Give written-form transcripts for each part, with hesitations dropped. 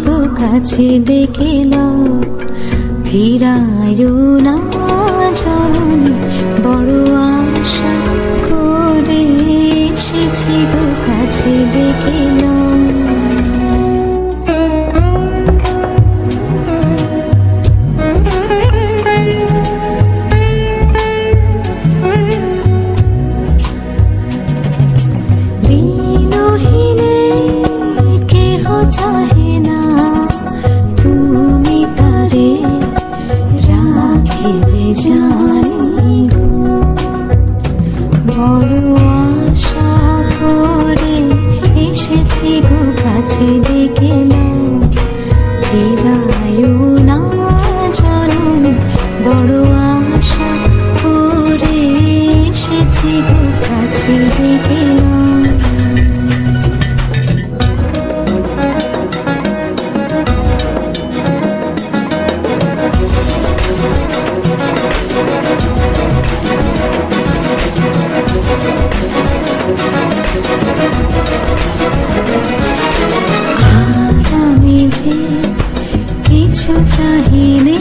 গো কাছে ডেকে নাও, ফিরায়ো না জননী, বড় আশা করে এসেছি গো কাছে ডেকে নাও। জানি গো বড় আশা করে এসেছি গো কাছে ডেকে নাও, ফিরায়ো না জননী, বড় আশা করে এসেছি গো কাছে ডেকে নাও। কিছু চাহিনে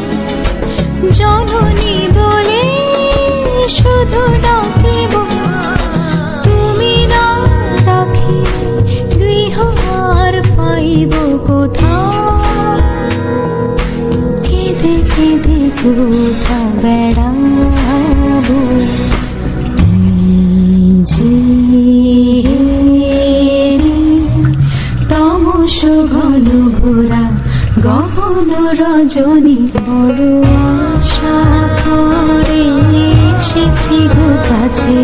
জননী বলে শুধু ডাকিব, তুমি না রাখি গৃহ আর পাইব কোথাও, কেঁদে কেঁদে কোথা বেড়াবো, তমস ঘন ঘোরা গহন রজনী, বড় আশা করে এসেছি গো কাছে।